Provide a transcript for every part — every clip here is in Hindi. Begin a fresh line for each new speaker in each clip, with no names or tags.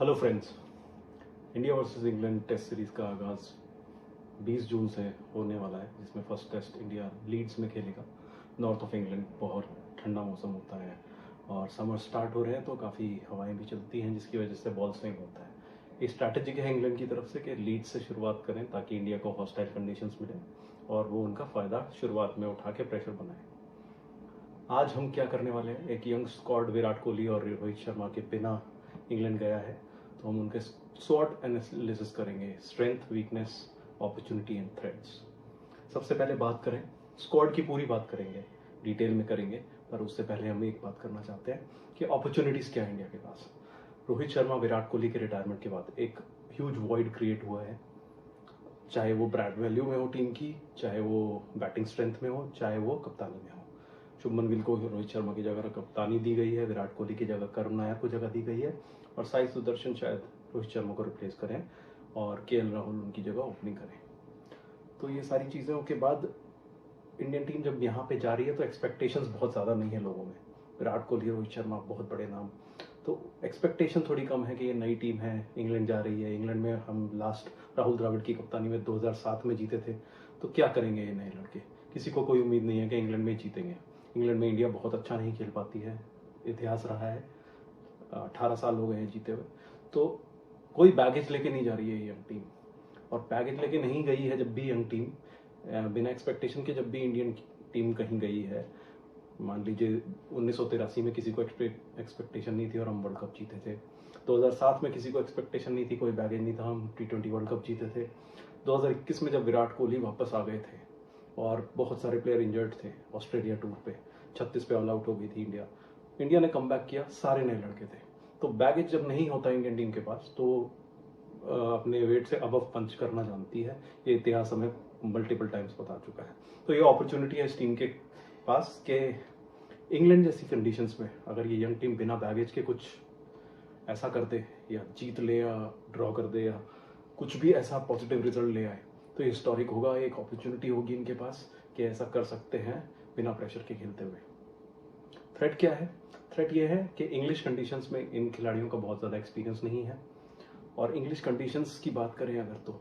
Hello friends. India versus England test series का आगाज़ 20 जून से होने वाला है, जिसमें फर्स्ट टेस्ट इंडिया लीड्स में खेलेगा। नॉर्थ ऑफ इंग्लैंड बहुत ठंडा मौसम होता है और समर स्टार्ट हो रहे हैं तो काफ़ी हवाएं भी चलती हैं, जिसकी वजह से बॉल स्विंग होता है। ये स्ट्रैटेजी है इंग्लैंड की तरफ से कि लीड से शुरुआत करें ताकि इंडिया को हॉस्टाइल कंडीशंस मिले और वो उनका फ़ायदा शुरुआत में उठा के प्रेशर बनाए। आज हम क्या करने वाले हैं, एक यंग स्क्वाड विराट कोहली और रोहित शर्मा के बिना इंग्लैंड गया है, तो हम उनके स्वॉट एनालिसिस करेंगे, strength, weakness, opportunity and threats. सबसे पहले बात करें, स्क्वाड की पूरी बात करेंगे, डिटेल में करेंगे, पर उससे पहले हम एक बात करना चाहते हैं कि अपॉर्चुनिटीज़ क्या है इंडिया के पास। रोहित शर्मा विराट कोहली के रिटायरमेंट के बाद एक ह्यूज वॉइड क्रिएट हुआ है, चाहे वो ब्रांड वैल्यू में हो टीम की, चाहे वो बैटिंग स्ट्रेंथ में हो, चाहे वो कप्तानी में हो। शुभमन गिल को रोहित शर्मा की जगह कप्तानी दी गई है, विराट कोहली की जगह करुण नायर को जगह दी गई है और साई सुदर्शन शायद रोहित शर्मा को रिप्लेस करें और केएल राहुल उनकी जगह ओपनिंग करें। तो ये सारी चीज़ों के बाद इंडियन टीम जब यहाँ पे जा रही है तो एक्सपेक्टेशंस बहुत ज़्यादा नहीं है लोगों में। विराट कोहली, रोहित शर्मा बहुत बड़े नाम, तो एक्सपेक्टेशन थोड़ी कम है कि ये नई टीम है, इंग्लैंड जा रही है। इंग्लैंड में हम लास्ट राहुल द्रविड़ की कप्तानी में 2007 में जीते थे, तो क्या करेंगे ये नए लड़के। किसी को कोई उम्मीद नहीं है कि इंग्लैंड में जीतेंगे। इंग्लैंड में इंडिया बहुत अच्छा नहीं खेल पाती है, इतिहास रहा है, 18 साल हो गए हैं जीते हुए। तो कोई बैगेज लेके नहीं जा रही है ये यंग टीम, और बैगेज लेके नहीं गई है जब भी यंग टीम, बिना एक्सपेक्टेशन के जब भी इंडियन टीम कहीं गई है। मान लीजिए 1983 में किसी को एक्सपेक्टेशन नहीं थी और हम वर्ल्ड कप जीते थे। 2007 में किसी को एक्सपेक्टेशन नहीं थी, कोई बैगेज नहीं था, हम T20 वर्ल्ड कप जीते थे। 2021 में जब विराट कोहली वापस आ गए थे और बहुत सारे प्लेयर इंजर्ड थे ऑस्ट्रेलिया टूर पे, 36 पे ऑल आउट हो गई थी इंडिया ने कमबैक किया, सारे नए लड़के थे। तो बैगेज जब नहीं होता इंडियन टीम के पास तो अपने वेट से अबव पंच करना जानती है, ये इतिहास हमें मल्टीपल टाइम्स बता चुका है। तो ये अपॉर्चुनिटी है इस टीम के पास कि इंग्लैंड जैसी कंडीशंस में अगर ये यंग टीम बिना बैगेज के कुछ ऐसा कर दे, या जीत ले या ड्रॉ कर दे, या कुछ भी ऐसा पॉजिटिव रिजल्ट ले आए, तो हिस्टोरिक होगा, एक अपॉर्चुनिटी होगी इनके पास कि ऐसा कर सकते हैं बिना प्रेशर के खेलते हुए। थ्रेट क्या है? थ्रेट ये है कि इंग्लिश कंडीशंस में इन खिलाड़ियों का बहुत ज़्यादा एक्सपीरियंस नहीं है, और इंग्लिश कंडीशंस की बात करें अगर तो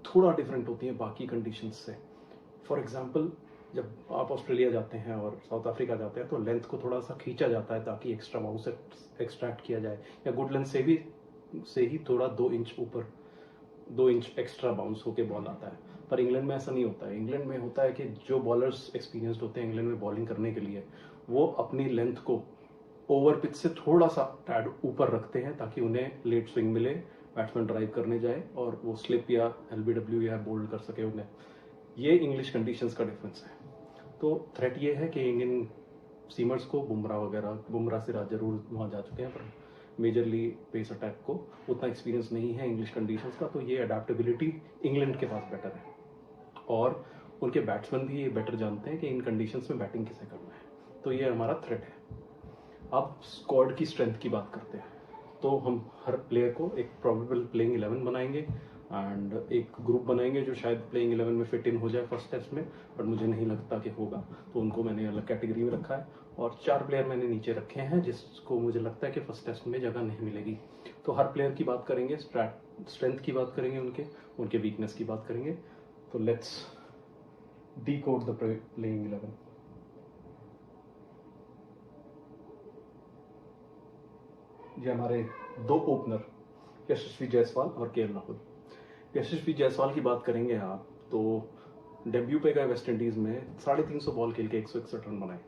थोड़ा डिफरेंट होती है बाकी कंडीशंस से। फॉर एग्जांपल, जब आप ऑस्ट्रेलिया जाते हैं और साउथ अफ्रीका जाते हैं तो लेंथ को थोड़ा सा खींचा जाता है ताकि एक्स्ट्रा बाउंस एक्सट्रैक्ट किया जाए, या गुड लेंथ से ही थोड़ा 2 इंच ऊपर, 2 इंच एक्स्ट्रा बाउंस होके बॉल आता है। पर इंग्लैंड में ऐसा नहीं होता है। इंग्लैंड में होता है कि जो बॉलर्स एक्सपीरियंस्ड होते हैं इंग्लैंड में बॉलिंग करने के लिए, वो अपनी लेंथ को ओवर पिच से थोड़ा सा टैड ऊपर रखते हैं ताकि उन्हें लेट स्विंग मिले, बैट्समैन ड्राइव करने जाए और वो स्लिप या LBW या बोल्ड कर सके उन्हें। ये इंग्लिश कंडीशंस का डिफरेंस है। तो थ्रेट ये है कि इंडियन सीमर्स को बुमराह सिराज जरूर वहाँ जा चुके हैं, पर मेजरली पेस अटैक को उतना एक्सपीरियंस नहीं है इंग्लिश कंडीशंस का। तो ये अडेप्टेबिलिटी इंग्लैंड के पास बेटर है, और उनके बैट्समैन भी ये बेटर जानते हैं कि इन कंडीशंस में बैटिंग किसे करना है। तो ये हमारा थ्रेट है। अब स्क्वाड की स्ट्रेंथ की बात करते हैं, तो हम हर प्लेयर को एक प्रोबेबल प्लेइंग 11 बनाएंगे एंड एक ग्रुप बनाएंगे जो शायद प्लेइंग 11 में फिट इन हो जाए फर्स्ट टेस्ट में, बट मुझे नहीं लगता कि होगा, तो उनको मैंने अलग कैटेगरी में रखा है। और 4 प्लेयर मैंने नीचे रखे हैं जिसको मुझे लगता है कि फर्स्ट टेस्ट में जगह नहीं मिलेगी। तो हर प्लेयर की बात करेंगे, स्ट्रेंथ की बात करेंगे, उनके वीकनेस की बात करेंगे। तो लेट्स decode द प्लेइंग 11। ये हमारे 2 ओपनर, यशस्वी जायसवाल और केएल राहुल। यशस्वी जायसवाल की बात करेंगे आप, तो डेब्यू पे गए वेस्ट इंडीज में, 350 बॉल खेल के 161 रन बनाए।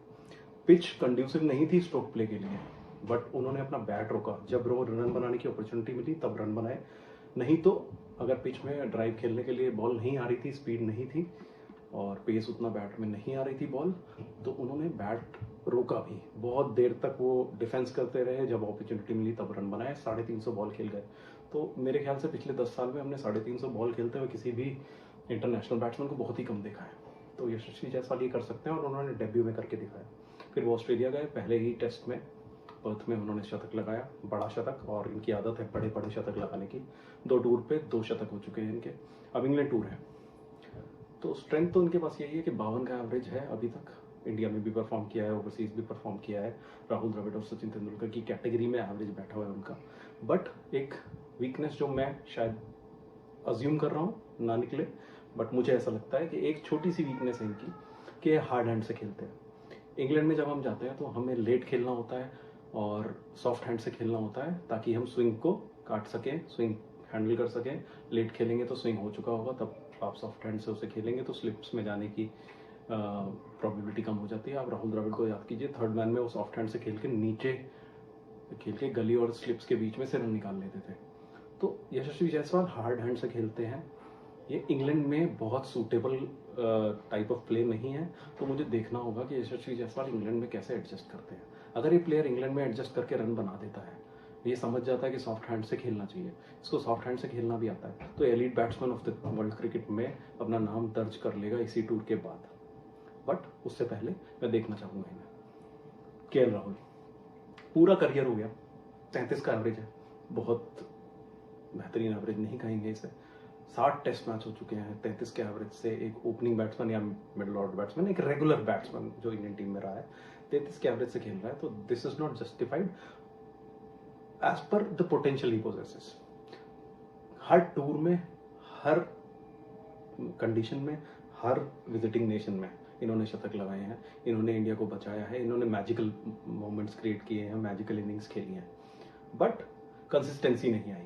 पिच कंड्यूसिव नहीं थी स्ट्रोक प्ले के लिए, बट उन्होंने अपना बैट रोका। जब रन बनाने की अपॉर्चुनिटी मिली तब रन बनाए, नहीं तो अगर पिच में ड्राइव खेलने के लिए बॉल नहीं आ रही थी, स्पीड नहीं थी और पेस उतना बैट में नहीं आ रही थी बॉल, तो उन्होंने बैट रोका भी। बहुत देर तक वो डिफेंस करते रहे, जब अपॉर्चुनिटी मिली तब रन बनाए, 350 बॉल खेल गए। तो मेरे ख्याल से पिछले 10 साल में हमने 350 बॉल खेलते हुए किसी भी इंटरनेशनल बैट्समैन को बहुत ही कम देखा है। तो यशस्वी जायसवाल ये कर सकते हैं और उन्होंने डेब्यू में करके दिखाया। फिर वो ऑस्ट्रेलिया गए, पहले ही टेस्ट में पर्थ में उन्होंने शतक लगाया, बड़ा शतक, और इनकी आदत है बड़े बड़े शतक लगाने की। 2 टूर पे 2 शतक हो चुके हैं इनके। अब इंग्लैंड टूर है, तो स्ट्रेंथ तो उनके पास यही है कि 52 का एवरेज है अभी तक इंडिया में भी परफॉर्म किया है, ओवरसीज भी परफॉर्म किया है। राहुल द्रविड़ और सचिन तेंदुलकर की कैटेगरी में एवरेज बैठा हुआ है उनका। बट एक वीकनेस जो मैं शायद अज्यूम कर रहा हूँ ना निकले, बट मुझे ऐसा लगता है कि एक छोटी सी वीकनेस है इनकी कि हार्ड हैंड से खेलते हैं। इंग्लैंड में जब हम जाते हैं तो हमें लेट खेलना होता है और सॉफ्ट हैंड से खेलना होता है ताकि हम स्विंग को काट सकें, स्विंग हैंडल कर सकें। लेट खेलेंगे तो स्विंग हो चुका होगा, तब आप सॉफ्ट हैंड से उसे खेलेंगे तो स्लिप्स में जाने की प्रोबेबिलिटी कम हो जाती है। आप राहुल द्रविड़ को याद कीजिए, थर्ड मैन में वो सॉफ्ट हैंड से खेल के नीचे खेल के गली और स्लिप्स के बीच में से रन निकाल लेते थे। तो यशस्वी जायसवाल हार्ड हैंड से खेलते हैं, ये इंग्लैंड में बहुत सूटेबल टाइप ऑफ प्ले नहीं है। तो मुझे देखना होगा कि यशस्वी जायसवाल इंग्लैंड में कैसे एडजस्ट करते हैं। अगर ये प्लेयर इंग्लैंड में एडजस्ट करके रन बना देता है, ये समझ जाता है कि सॉफ्ट हैंड से खेलना चाहिए, इसको सॉफ्ट हैंड से खेलना भी आता है, तो elite batsman of the world cricket में अपना नाम दर्ज कर लेगा इसी टूर के बाद। बट उससे पहले मैं देखना चाहूँगा इन्हें। केएल राहुल पूरा करियर हो गया, 33 का एवरेज है, बहुत बेहतरीन एवरेज नहीं कहेंगे इसे। 60 टेस्ट मैच हो चुके हैं, 33 के एवरेज से एक ओपनिंग बैट्समैन या मिडल ऑर्डर बैट्समैन, एक रेगुलर बैट्समैन जो इंडियन टीम में रहा है, 33 के एवरेज से खेल रहा है, तो this is not justified as per the potential he possesses. हर टूर में, हर कंडीशन में, हर विजिटिंग नेशन में इन्होंने शतक लगाए हैं, इन्होंने इंडिया को बचाया है, इन्होंने मैजिकल मोमेंट्स क्रिएट किए हैं, मैजिकल इनिंग्स खेली हैं, बट कंसिस्टेंसी नहीं आई।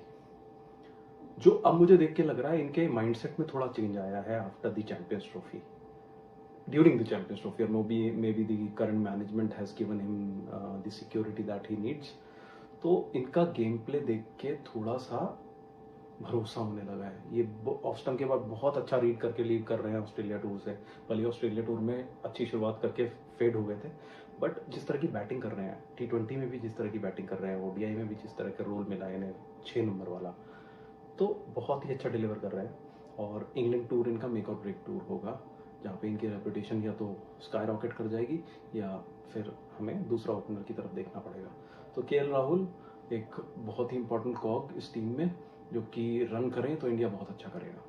जो अब मुझे देख के लग रहा है इनके माइंडसेट में थोड़ा चेंज आया है after the Champions Trophy, during the Champions Trophy, और maybe the current management has given him the security that he needs. तो इनका गेम प्ले देख के थोड़ा सा भरोसा होने लगा है। ये ऑफ स्टंप के बाद बहुत अच्छा रीड करके लीड कर रहे हैं ऑस्ट्रेलिया टूर से। भले ऑस्ट्रेलिया टूर में अच्छी शुरुआत करके फेड हो गए थे, बट जिस तरह की बैटिंग कर रहे हैं, T20 में भी जिस तरह की बैटिंग कर रहे हैं, ODI में भी जिस तरह का रोल मिला है इन्हें 6 नंबर वाला, तो बहुत ही अच्छा डिलीवर कर रहे हैं। और इंग्लैंड टूर इनका मेक और ब्रेक टूर होगा, जहाँ पे इनकी रेपुटेशन या तो स्काई रॉकेट कर जाएगी या फिर हमें दूसरा ओपनर की तरफ देखना पड़ेगा। तो केएल राहुल एक बहुत ही इंपॉर्टेंट कॉग इस टीम में, जो कि रन करें तो इंडिया बहुत अच्छा करेगा।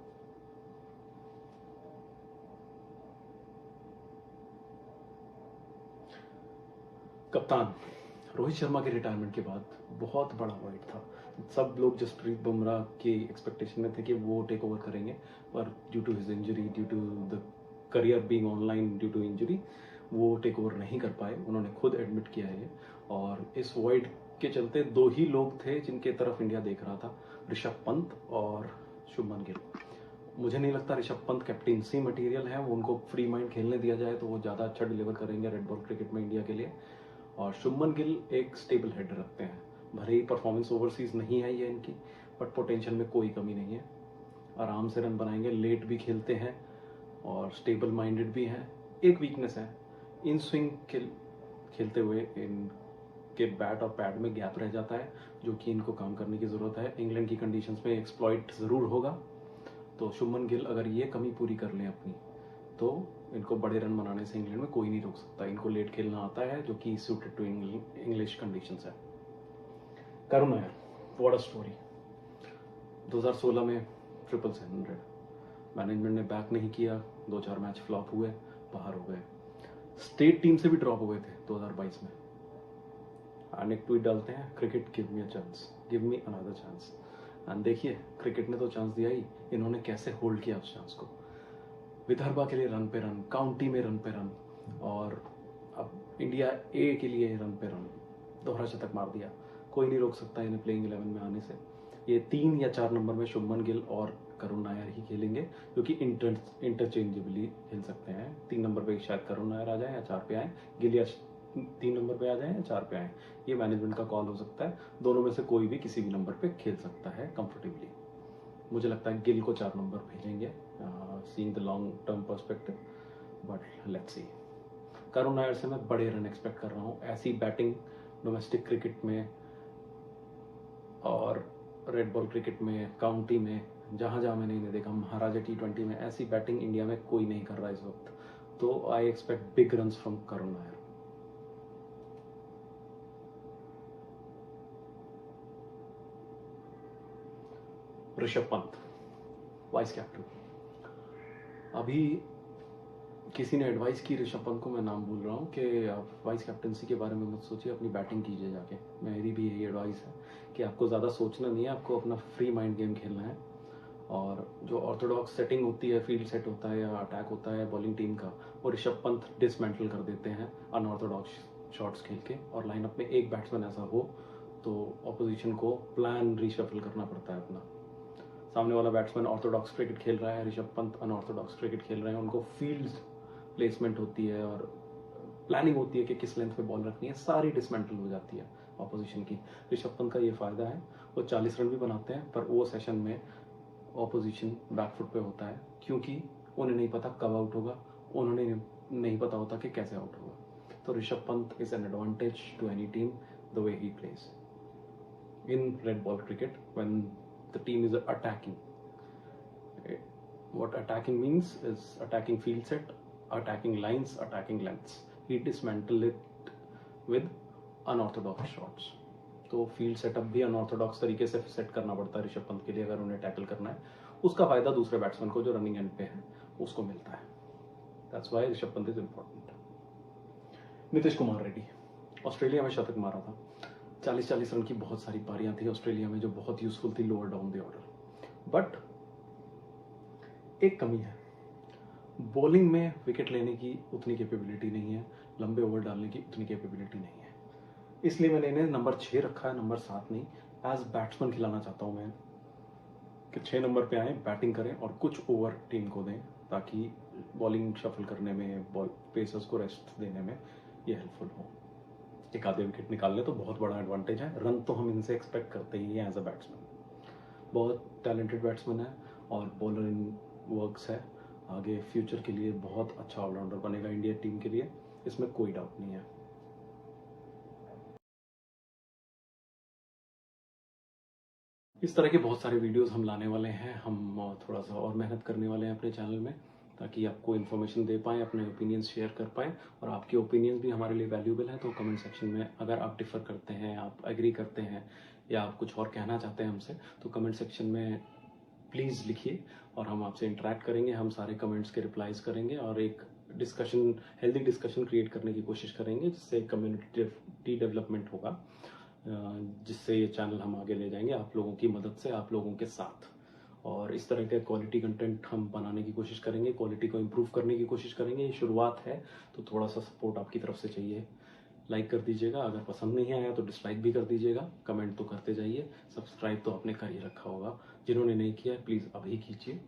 कप्तान रोहित शर्मा के रिटायरमेंट के बाद बहुत बड़ा वाइड था। सब लोग जसप्रीत बुमराह की एक्सपेक्टेशन में थे कि वो टेक ओवर करेंगे, पर due to his injury, due to the career being online due to injury, वो टेक ओवर नहीं कर पाए। उन्होंने खुद एडमिट किया है। और इस वाइड के चलते दो ही लोग थे जिनके तरफ इंडिया देख रहा था, ऋषभ पंत और शुभमन गिल। मुझे नहीं लगता ऋषभ पंत कैप्टेंसी मटेरियल है, वो उनको फ्री माइंड खेलने दिया जाए तो वो ज़्यादा अच्छा डिलीवर करेंगे रेड बॉल क्रिकेट में इंडिया के लिए। और शुभमन गिल एक स्टेबल हेड रखते हैं, भले ही परफॉर्मेंस ओवरसीज नहीं है ये इनकी, बट पोटेंशियल में कोई कमी नहीं है। आराम से रन बनाएंगे, लेट भी खेलते हैं और स्टेबल माइंडेड भी हैं। एक वीकनेस है, इन स्विंग खेलते हुए इनके बैट और पैड में गैप रह जाता है, जो कि इनको काम करने की ज़रूरत है। इंग्लैंड की कंडीशंस में एक्सप्लॉइट ज़रूर होगा। तो शुभमन गिल अगर ये कमी पूरी कर लें अपनी, तो इनको बड़े रन बनाने से इंग्लैंड में कोई नहीं रोक सकता। इनको लेट खेलना आता है, जो कि सूटेड टू इंग्लिश कंडीशंस है। Karun Nair, what a story. 2016 में 700 मैनेजमेंट ने बैक नहीं किया, 2-4 मैच फ्लॉप हुए, बाहर हो गए, स्टेट टीम से भी ड्रॉप हुए थे 2022 में। एंड एक ट्वीट डालते हैं, cricket give me a chance, give me another chance. And देखिए क्रिकेट ने तो चांस दिया ही, इन्होंने कैसे होल्ड किया उस चांस को। विदर्भा के लिए रन पे रन, काउंटी में रन पे रन, और अब इंडिया ए के लिए रन पे रन, दोहरा शतक मार दिया। कोई नहीं रोक सकता इन्हें प्लेइंग 11 में आने से। ये 3 या 4 नंबर में शुभमन गिल और करुण नायर ही खेलेंगे, जो कि इंटरचेंजेबली खेल सकते हैं। 3 नंबर पे शायद करुण नायर आ जाए या 4 पे आए, गिल या 3 नंबर पे आ जाए या 4 पे आए, ये मैनेजमेंट का कॉल हो सकता है। दोनों में से कोई भी किसी भी नंबर पे खेल सकता है कंफर्टेबली। मुझे लगता है गिल को 4 नंबर भेजेंगे, seeing the long term perspective, but let's see. Karun Nair से मैं बड़े रन एक्सपेक्ट कर रहा हूँ। ऐसी बैटिंग डोमेस्टिक क्रिकेट में और रेड बॉल क्रिकेट में, काउंटी में, जहाँ जहाँ मैंने इन्हें देखा, महाराजा T20 में, ऐसी बैटिंग इंडिया में कोई नहीं कर रहा इस वक्त। तो I expect big runs from Karun Nair. Rishabh Pant, vice captain. अभी किसी ने एडवाइस की ऋषभ पंत को, मैं नाम भूल रहा हूँ, कि आप वाइस कैप्टनसी के बारे में मत सोचिए, अपनी बैटिंग कीजिए जाके। मेरी भी यही एडवाइस है कि आपको ज़्यादा सोचना नहीं है, आपको अपना फ्री माइंड गेम खेलना है। और जो ऑर्थोडॉक्स सेटिंग होती है, फील्ड सेट होता है या अटैक होता है बॉलिंग टीम का, वो ऋषभ पंत डिसमेंटल कर देते हैं अनऑर्थोडॉक्स शॉट्स खेल के। और लाइनअप में एक बैट्समैन ऐसा हो तो ऑपोजिशन को प्लान रीशफल करना पड़ता है अपना। सामने वाला बैट्समैन ऑर्थोडॉक्स क्रिकेट खेल रहा है, ऋषभ पंत अनऑर्थोडॉक्स क्रिकेट खेल रहे हैं, उनको फील्ड प्लेसमेंट होती है और प्लानिंग होती है कि किस लेंथ पे बॉल रखनी है, सारी डिसमेंटल हो जाती है ऑपोजिशन की। ऋषभ पंत का ये फायदा है, वो 40 रन भी बनाते हैं, पर वो सेशन में ऑपोजिशन बैकफुट पे होता है, क्योंकि उन्हें नहीं पता कब आउट होगा, उन्होंने नहीं पता होता कि कैसे आउट होगा। तो Rishabh Pant is an advantage to any team the way he plays in red ball cricket when the team is attacking. What attacking means is attacking field set, attacking lines, attacking lengths. He dismantle it with unorthodox shots. तो फील्ड सेटअप भी अनऑर्थोडॉक्स तरीके से सेट करना पड़ता है ऋषभ पंत के लिए अगर उन्हें टैकल करना है। उसका फायदा दूसरे बैट्समैन को जो रनिंग एंड पे है उसको मिलता है। That's why Rishabh Pant is important. Nitish Kumar Reddy Australia में शतक मारा था। 40-40 रन की बहुत सारी पारियां थी ऑस्ट्रेलिया में जो बहुत यूजफुल थी lower down the order. But एक कमी है, बॉलिंग में विकेट लेने की उतनी कैपेबिलिटी नहीं है, लंबे ओवर डालने की उतनी कैपेबिलिटी नहीं है। इसलिए मैंने इन्हें नंबर 6 रखा है, नंबर 7 नहीं। एज बैट्समैन खिलाना चाहता हूं मैं कि 6 नंबर पे आए, बैटिंग करें और कुछ ओवर टीम को दें, ताकि बॉलिंग शफल करने में, बॉल पेसर्स को रेस्ट देने में ये हेल्पफुल हो। एक आधे विकेट निकाल ले तो बहुत बड़ा एडवांटेज है। रन तो हम इनसे एक्सपेक्ट करते ही हैं एज अ बैट्समैन। बहुत टैलेंटेड बैट्समैन है और बॉलर इन वर्क्स है। आगे फ्यूचर के लिए बहुत अच्छा ऑलराउंडर बनेगा इंडिया टीम के लिए, इसमें कोई डाउट नहीं है। इस तरह के बहुत सारे वीडियोस हम लाने वाले हैं। हम थोड़ा सा और मेहनत करने वाले हैं अपने चैनल में, ताकि आपको इन्फॉर्मेशन दे पाएँ, अपने ओपिनियंस शेयर कर पाएँ। और आपके ओपिनियंस भी हमारे लिए वैल्यूएबल है। तो कमेंट सेक्शन में अगर आप डिफर करते हैं, आप एग्री करते हैं या आप कुछ और कहना चाहते हैं हमसे, तो कमेंट सेक्शन में प्लीज़ लिखिए और हम आपसे इंटरेक्ट करेंगे। हम सारे कमेंट्स के रिप्लाईज करेंगे और एक डिस्कशन, हेल्दी डिस्कशन क्रिएट करने की कोशिश करेंगे, जिससे कम्युनिटी डेवलपमेंट होगा, जिससे ये चैनल हम आगे ले जाएंगे आप लोगों की मदद से, आप लोगों के साथ। और इस तरह के क्वालिटी कंटेंट हम बनाने की कोशिश करेंगे, क्वालिटी को इम्प्रूव करने की कोशिश करेंगे। ये शुरुआत है तो थोड़ा सा सपोर्ट आपकी तरफ से चाहिए। लाइक कर दीजिएगा, अगर पसंद नहीं आया तो डिसलाइक भी कर दीजिएगा, कमेंट तो करते जाइए, सब्सक्राइब तो आपने कर ही रखा होगा। जिन्होंने नहीं किया है प्लीज़ अभी कीजिए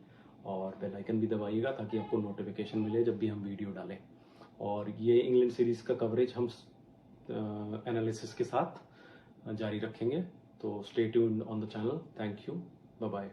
और बेल आइकन भी दबाइएगा, ताकि आपको नोटिफिकेशन मिले जब भी हम वीडियो डालें। और ये इंग्लैंड सीरीज़ का कवरेज हम एनालिसिस के साथ जारी रखेंगे। तो stay tuned on the channel. Thank you, bye bye.